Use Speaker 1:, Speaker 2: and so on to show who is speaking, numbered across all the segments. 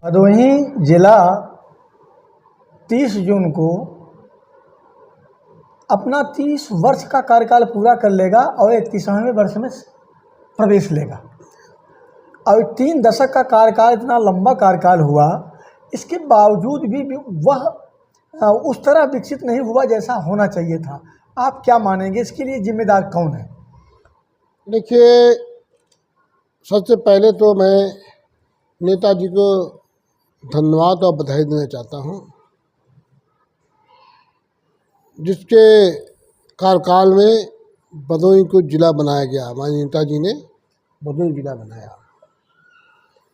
Speaker 1: भदोही जिला 30 जून को अपना 30 वर्ष का कार्यकाल पूरा कर लेगा और 31वें वर्ष में प्रवेश लेगा। और 3 दशक का कार्यकाल इतना लंबा कार्यकाल हुआ, इसके बावजूद भी वह उस तरह विकसित नहीं हुआ जैसा होना चाहिए था। आप क्या मानेंगे, इसके लिए जिम्मेदार कौन है?
Speaker 2: देखिए, सबसे पहले तो मैं नेताजी को धन्यवाद और बधाई देना चाहता हूँ, जिसके कार्यकाल में भदोही को जिला बनाया गया। हमारे नेताजी ने भदोही जिला बनाया।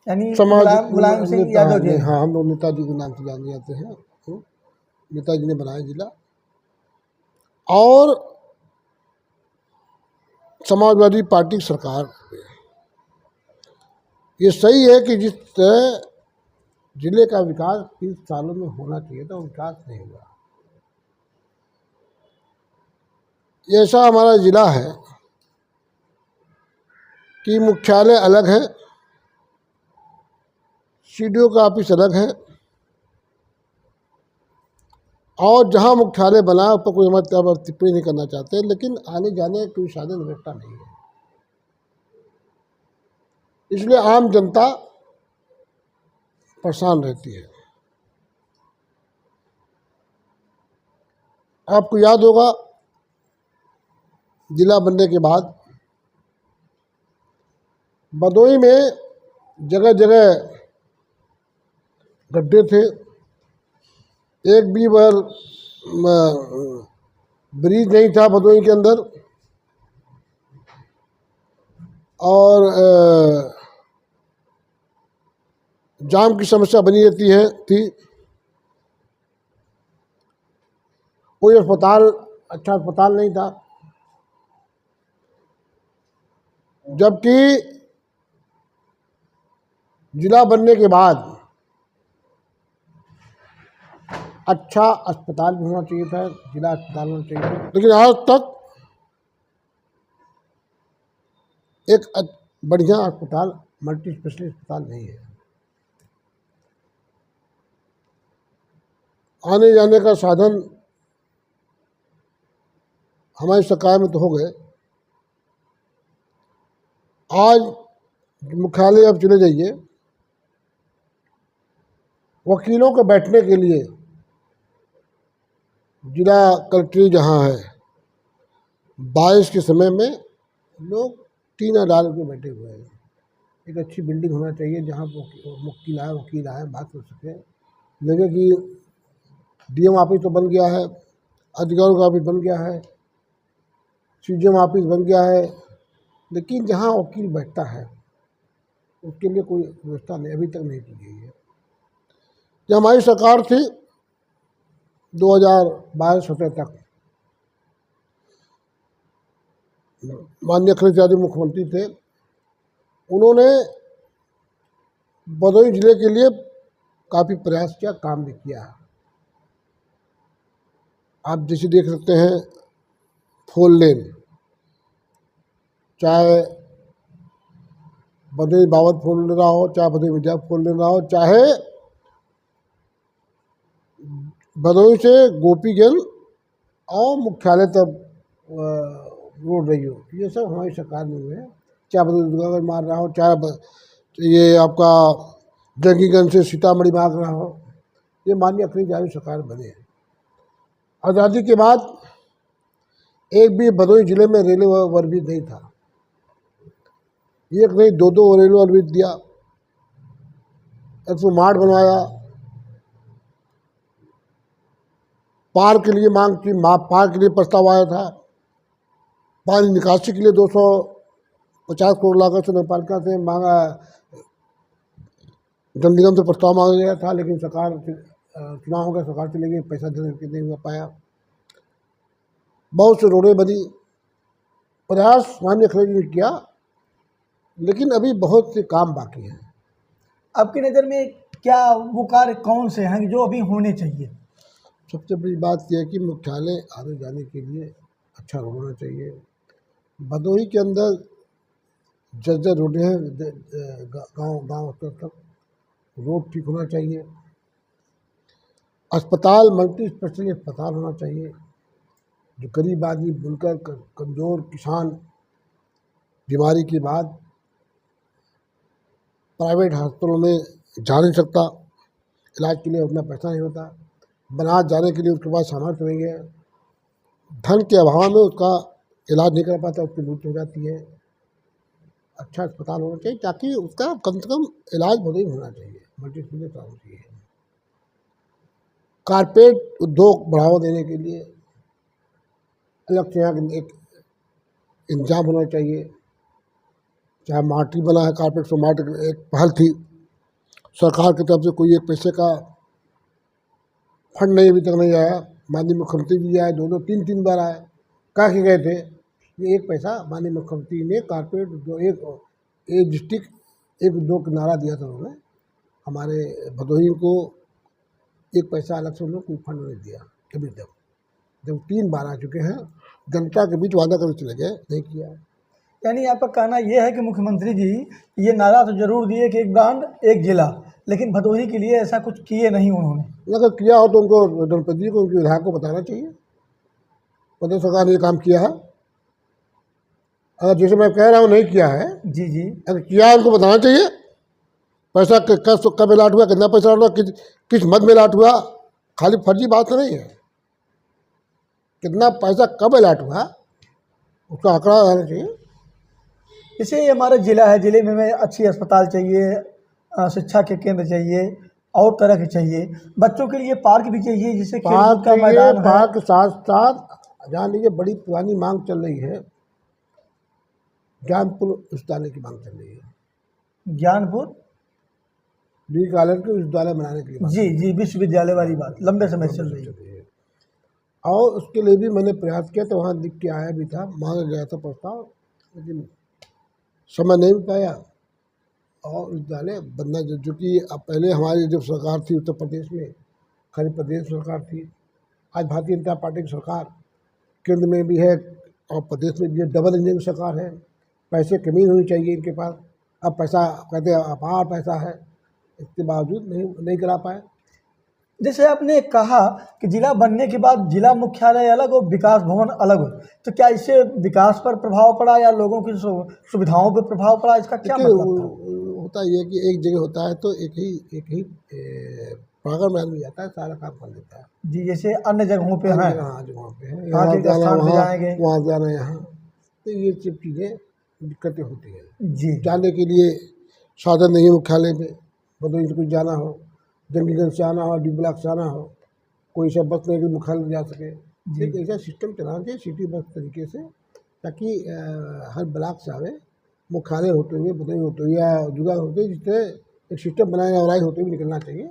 Speaker 1: यानी
Speaker 2: समाज
Speaker 1: मुलायम सिंह यादव जी।
Speaker 2: हाँ, हम लोग नेताजी के नाम से जाने जाते हैं। तो नेताजी ने बनाया जिला। और समाजवादी पार्टी की सरकार, ये सही है कि जिस जिले का विकास 30 सालों में होना चाहिए था, विकास नहीं हुआ। ये ऐसा हमारा जिला है कि मुख्यालय अलग है, सीडीओ का ऑफिस अलग है, और जहाँ मुख्यालय बना उस पर कोई हमारे टिप्पणी नहीं करना चाहते, लेकिन आने जाने की कोई साधन व्यवस्था नहीं है। इसलिए आम जनता परेशान रहती है। आपको याद होगा, जिला बनने के बाद भदोही में जगह जगह गड्ढे थे। एक भी बार ब्रिज नहीं था भदोही के अंदर, और जाम की समस्या बनी रहती थी। कोई अस्पताल, अच्छा अस्पताल नहीं था। जबकि जिला बनने के बाद अच्छा अस्पताल भी होना चाहिए था, जिला अस्पताल होना चाहिए था, लेकिन आज तक एक बढ़िया अस्पताल, मल्टी स्पेशलिस्ट अस्पताल नहीं है। आने जाने का साधन हमारी सरकार में तो हो गए। आज मुख्यालय अब चले जाइए, वकीलों के बैठने के लिए जिला कलेक्ट्रेट जहाँ है, बारिश के समय में लोग टीना डाल के बैठे हुए हैं। एक अच्छी बिल्डिंग होना चाहिए जहाँ वकील आए बात कर सके। लगे कि डीएम ऑफिस तो बन गया है, अधिकारियों का ऑफिस बन गया है, सीजीएम ऑफिस बन गया है, लेकिन जहाँ वकील बैठता है उसके लिए कोई व्यवस्था नहीं, अभी तक नहीं की गई है। जब हमारी सरकार थी 2012-17 तक, माननीय अखिलेश यादव मुख्यमंत्री थे, उन्होंने भदोही जिले के लिए काफ़ी प्रयास किया, काम भी किया। आप जैसे देख सकते हैं, 4 लेन, चाहे भदोही बावत 4 लेन रहा हो, चाहे भदोही विद्या 4 लेन रहा हो, चाहे भदोही से गोपीगंज और मुख्यालय तक रोड रही हो, ये सब हमारी सरकार में हुए हैं। चाहे भदोही दुर्गागंज मार रहा हो, चाहे ये आपका जंगीगंज से सीतामढ़ी मार रहा हो, ये माननीय अखिलेश यादव सरकार बने हैं। आज़ादी के बाद एक भी भदोही जिले में रेलवे ओवरब्रिज नहीं था। एक नहीं, 2 रेलवे ओवरब्रिज दिया, 100 मार्ट बनवाया, पार्क के लिए मांग की, पार्क के लिए प्रस्ताव आया था, पानी निकासी के लिए 250 करोड़ लागत से नगरपालिका से मांगा, जल निगम से प्रस्ताव मांगा गया था, लेकिन सरकार चुनाव हो गया, सरकार चली गई, पैसा देने के नहीं हो पाया। बहुत से रोडें बनी, प्रयास माननीय अखिलेश जी ने किया, लेकिन अभी बहुत से काम बाकी हैं।
Speaker 1: आपकी नज़र में क्या वो कार्य कौन से हैं जो अभी होने चाहिए?
Speaker 2: सबसे बड़ी बात यह है कि मुख्यालय आने जाने के लिए अच्छा रोड होना चाहिए। भदोही के अंदर जर्जर रोडें हैं, गांव स्तर तक, रोड ठीक होना चाहिए, अस्पताल मल्टी स्पेशलिटी अस्पताल होना चाहिए, जो गरीब आदमी, बुनकर, कमज़ोर किसान बीमारी के बाद प्राइवेट हॉस्पिटलों में जा नहीं सकता, इलाज के लिए उतना पैसा नहीं होता, बनारस जाने के लिए उसके पास सामर्थ्य नहीं है, धन के अभाव में उसका इलाज नहीं कर पाता, उसकी मृत्यु हो जाती है। अच्छा अस्पताल होना चाहिए ताकि उसका कम से कम इलाज भले ही होना चाहिए, मल्टी स्पेशलिटी होना चाहिए। कारपेट उद्योग बढ़ावा देने के लिए अलग से यहाँ एक इंतजाम होना चाहिए, चाहे मार्टी बना है कारपेट, सो मार्टी एक पहल थी सरकार की तरफ से, कोई एक पैसे का फंड नहीं अभी तक नहीं आया। माननीय मुख्यमंत्री जी आए, 2-2 3-3 बार आए, कह के गए थे ये एक पैसा माननीय मुख्यमंत्री ने कारपेट जो एक डिस्ट्रिक्ट एक उद्योग का नारा दिया था उन्होंने, हमारे भदोही को एक पैसा अलग से उन्होंने कोई फंड नहीं दिया अभी तक, जब 3 बार आ चुके हैं, जनता के बीच वादा करके चले गए, नहीं किया।
Speaker 1: यानी आपका कहना यह है कि मुख्यमंत्री जी ये नारा तो जरूर दिए कि एक ब्रांड एक जिला, लेकिन भदोही के लिए ऐसा कुछ किए नहीं उन्होंने।
Speaker 2: अगर किया हो तो उनको जनपद जी को, उनके विधायक को बताना चाहिए, प्रदेश सरकार ने ये काम किया है। अगर जैसे मैं कह रहा हूँ नहीं किया है,
Speaker 1: जी जी,
Speaker 2: अगर किया है उनको बताना चाहिए, पैसा कब अलाट हुआ, कितना पैसा अलाट हुआ, किस मद में अलाट हुआ, खाली फर्जी बात तो नहीं है, कितना पैसा कब अलाट हुआ उसका आंकड़ा रहना चाहिए।
Speaker 1: जैसे ये हमारा ज़िला है, ज़िले में हमें अच्छी अस्पताल चाहिए, शिक्षा के केंद्र चाहिए और तरह के चाहिए, बच्चों के लिए पार्क भी चाहिए, जिससे खेलकूद का मैदान है।
Speaker 2: पार्क के साथ साथ जान लीजिए बड़ी पुरानी मांग चल रही है, ज्ञानपुर विश्वविद्यालय की मांग चल रही है,
Speaker 1: ज्ञानपुर
Speaker 2: डिग्री कॉलेज के विश्वविद्यालय बनाने के लिए
Speaker 1: जी जी, विश्वविद्यालय वाली बात लंबे समय से चल रही है।
Speaker 2: और उसके लिए भी मैंने प्रयास किया, तो वहाँ लिख के आया भी था, मांगा गया था प्रस्ताव, लेकिन समय नहीं मिल पाया। और विद्यालय बनना जो कि अब पहले हमारी जब सरकार थी उत्तर प्रदेश में, खाली प्रदेश सरकार थी, आज भारतीय जनता पार्टी की सरकार केंद्र में भी है और प्रदेश में भी है, डबल इंजन की सरकार है, पैसे कमी होनी चाहिए इनके पास, अब पैसा कहते हैं अपार पैसा है, इसके बावजूद नहीं करा पाए।
Speaker 1: जैसे आपने कहा कि जिला बनने के बाद जिला मुख्यालय अलग और विकास भवन अलग हो, तो क्या इससे विकास पर प्रभाव पड़ा या लोगों की सुविधाओं पर प्रभाव पड़ा, इसका क्या मतलब था?
Speaker 2: होता ये है कि एक जगह होता है तो एक ही प्रांगण में आदमी जाता है, सारा काम कर लेता है
Speaker 1: जी, जैसे अन्य जगहों पे है,
Speaker 2: हाँ जगहों पे है,
Speaker 1: यहाँ के स्थान पे जाएंगे,
Speaker 2: वहाँ जाना, यहाँ, तो ये सब चीज़ें दिक्कतें होती है
Speaker 1: जी।
Speaker 2: जाने के लिए साधन नहीं है मुख्यालय में, भदोही से कुछ जाना हो, जंगीगंज से आना हो, डी ब्लॉक से आना हो, कोई सब बस नहीं कि मुख्यालय जा सके, एक ऐसा सिस्टम चलाना चाहिए सिटी बस तरीके से, ताकि हर ब्लॉक से आवे, मुख्यालय होते हुए, भदोही होते हुए या जुदा होते हुए, जिससे एक सिस्टम बनाया और होते हुए निकलना चाहिए।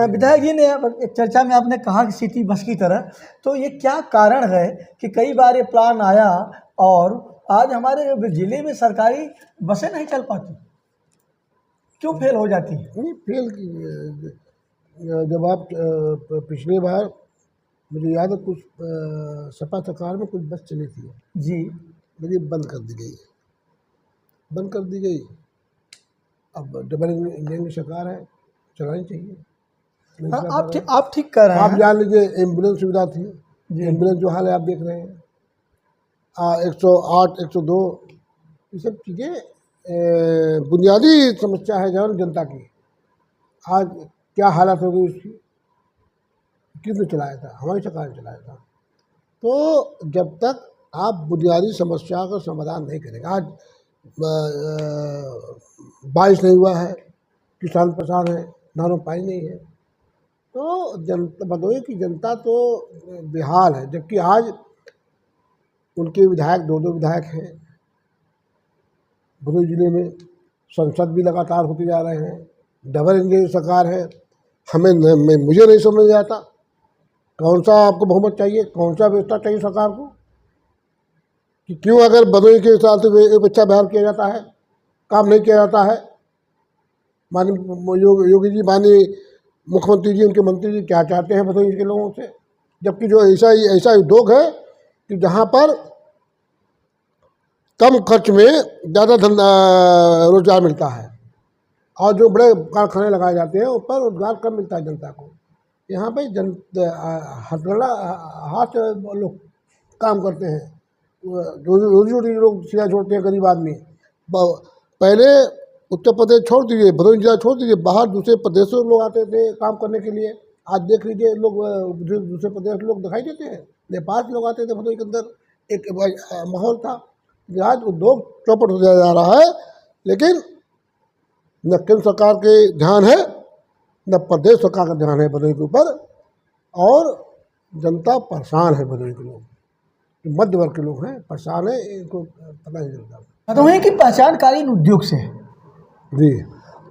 Speaker 1: विधायक जी ने एक चर्चा में आपने कहा कि सिटी बस की तरह, तो ये क्या कारण है कि कई बार ये प्लान आया और आज हमारे ज़िले में सरकारी बसें नहीं चल पाती, क्यों फेल हो जाती है?
Speaker 2: नहीं फेल जब आप पिछली बार मुझे याद है कुछ सपा सरकार में कुछ बस चली थी
Speaker 1: जी,
Speaker 2: लेकिन बंद कर दी गई। अब डबल इंजन की सरकार है, चलानी चाहिए।
Speaker 1: हाँ, आप ठीक कह रहे हैं।
Speaker 2: आप जान लीजिए एम्बुलेंस सुविधा थी, एम्बुलेंस जो हाल है आप देख रहे हैं, 108 102 ये सब चीज़ें बुनियादी समस्या है जहाँ जनता की, आज क्या हालत हो गई उसकी, किसने चलाया था? हमारी सरकार ने चलाया था। तो जब तक आप बुनियादी समस्या का समाधान नहीं करेंगे, आज बारिश नहीं हुआ है, किसान परेशान है, नहरों पानी नहीं है, तो जनता, भदोही की जनता तो बेहाल है, जबकि आज उनके विधायक 2-2 विधायक हैं भदोही जिले में, संसद भी लगातार होते जा रहे हैं, डबल इंजन सरकार है, मुझे नहीं समझ में आता कौन सा आपको बहुमत चाहिए, कौन सा व्यवस्था चाहिए सरकार को, कि क्यों अगर भदोही के हिसाब से एक अच्छा व्यवहार किया जाता है, काम नहीं किया जाता है। माननीय योगी जी, माननीय मुख्यमंत्री जी, उनके मंत्री जी क्या चाहते हैं भदोही के लोगों से, जबकि जो ऐसा उद्योग है कि जहाँ पर कम खर्च में ज़्यादा रोजगार मिलता है, और जो बड़े कारखाने लगाए जाते हैं ऊपर रोजगार कम मिलता है जनता को। यहाँ पे हथकंडा हाथ लोग काम करते हैं, रोजी रोटी लोग सीधा छोड़ते हैं गरीब आदमी। पहले उत्तर प्रदेश छोड़ दीजिए, भदोही जिला छोड़ दीजिए, बाहर दूसरे प्रदेशों से लोग आते थे काम करने के लिए। आज देख लीजिए लोग दूसरे प्रदेश लोग दिखाई देते हैं, नेपाल से लोग आते थे भदोही के अंदर, एक माहौल था। आज उद्योग चौपट हो जा रहा है, लेकिन न केंद्र सरकार के ध्यान है न प्रदेश सरकार का ध्यान है भदोही के ऊपर, और जनता परेशान है। भदोही के लोग, मध्य वर्ग के लोग हैं, परेशान है, इनको पता नहीं चलता।
Speaker 1: भदोही की पहचान कालीन उद्योग से है
Speaker 2: जी।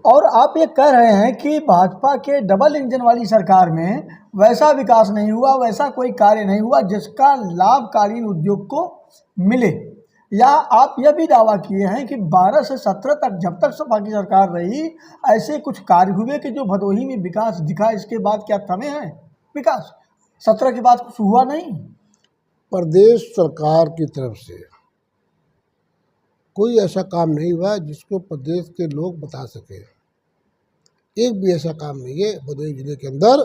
Speaker 1: और आप ये कह रहे हैं कि भाजपा के डबल इंजन वाली सरकार में वैसा विकास नहीं हुआ, वैसा कोई कार्य नहीं हुआ जिसका लाभ कालीन उद्योग को मिले, या आप यह भी दावा किए हैं कि 12 से 17 तक जब तक सपा की सरकार रही ऐसे कुछ कार्य हुए कि जो भदोही में विकास दिखा, इसके बाद क्या थमे हैं विकास? 17 के बाद कुछ हुआ नहीं?
Speaker 2: प्रदेश सरकार की तरफ से कोई ऐसा काम नहीं हुआ जिसको प्रदेश के लोग बता सके। एक भी ऐसा काम नहीं है भदोही जिले के अंदर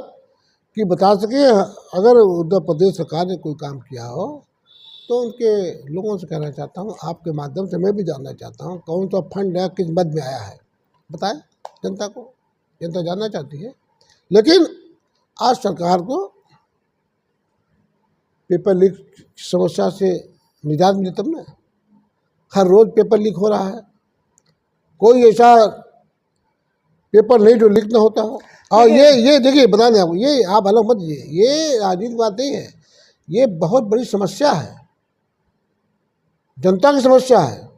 Speaker 2: कि बता सके। अगर उत्तर प्रदेश सरकार ने कोई काम किया हो तो उनके लोगों से कहना चाहता हूँ, आपके माध्यम से मैं भी जानना चाहता हूँ, कौन सा फंड है, किस मद में आया है, बताएं जनता को। जनता जानना चाहती है। लेकिन आज सरकार को पेपर लीक समस्या से निजात मिले तब ना। हर रोज़ पेपर लीक हो रहा है, कोई ऐसा पेपर नहीं जो लीक ना होता हो। और ये देखिए बता दें आपको, ये आप अलग मत दीजिए, ये राजनीतिक बात नहीं है, ये बहुत बड़ी समस्या है, जनता की समस्या है,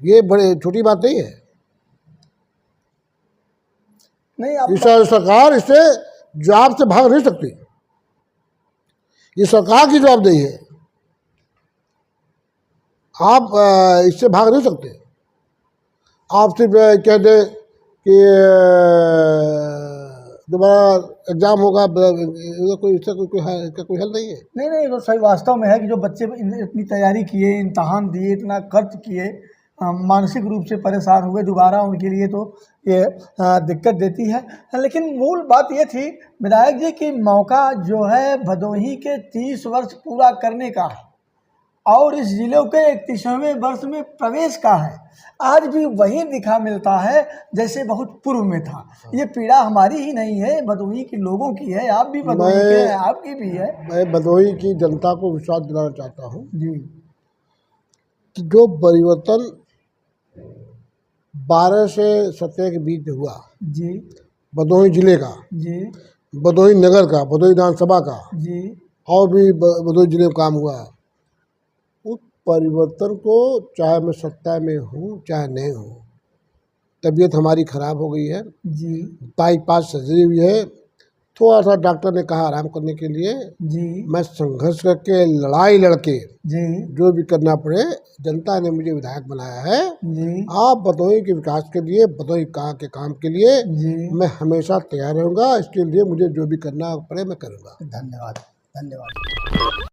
Speaker 2: ये बड़े छोटी बात नहीं है।
Speaker 1: नहीं,
Speaker 2: इस सरकार इससे जवाब से भाग नहीं सकती, ये सरकार की जवाबदेही है, आप इससे भाग नहीं सकते। आप सिर्फ कह दें कि दोबारा एग्जाम होगा, कोई इसका कोई हल नहीं है।
Speaker 1: नहीं, तो सही वास्तव में है कि जो बच्चे इतनी तैयारी किए, इम्तहान दिए, इतना खर्च किए, मानसिक रूप से परेशान हुए, दोबारा उनके लिए तो ये दिक्कत देती है। लेकिन मूल बात ये थी विधायक जी कि मौका जो है भदोही के 30 वर्ष पूरा करने का है और इस जिले के 31वें वर्ष में प्रवेश का है। आज भी वही दिखा मिलता है जैसे बहुत पूर्व में था। ये पीड़ा हमारी ही नहीं है, भदोही के लोगों की है, आप भी भदोही के हैं, आपकी भी है।
Speaker 2: मैं भदोही की जनता को विश्वास दिलाना चाहता हूँ
Speaker 1: जी
Speaker 2: कि जो परिवर्तन 12 से 17 के बीच में हुआ,
Speaker 1: जी
Speaker 2: भदोही जिले का,
Speaker 1: जी
Speaker 2: भदोही नगर का, भदोही विधानसभा का,
Speaker 1: जी,
Speaker 2: और भी भदोही जिले में काम हुआ, उस परिवर्तन को चाहे मैं सत्ता में हूँ चाहे नहीं हूँ, तबीयत हमारी ख़राब हो गई है
Speaker 1: जी,
Speaker 2: बाईपास सर्जरी हुई है, थोड़ा सा डॉक्टर ने कहा आराम करने के लिए,
Speaker 1: जी,
Speaker 2: मैं संघर्ष करके लड़ाई लड़के
Speaker 1: जी,
Speaker 2: जो भी करना पड़े, जनता ने मुझे विधायक बनाया है।
Speaker 1: जी,
Speaker 2: आप भदोही के विकास के लिए, भदोही के काम के लिए
Speaker 1: जी।
Speaker 2: मैं हमेशा तैयार रहूँगा। इसके लिए मुझे जो भी करना पड़े मैं करूँगा।
Speaker 1: धन्यवाद, धन्यवाद।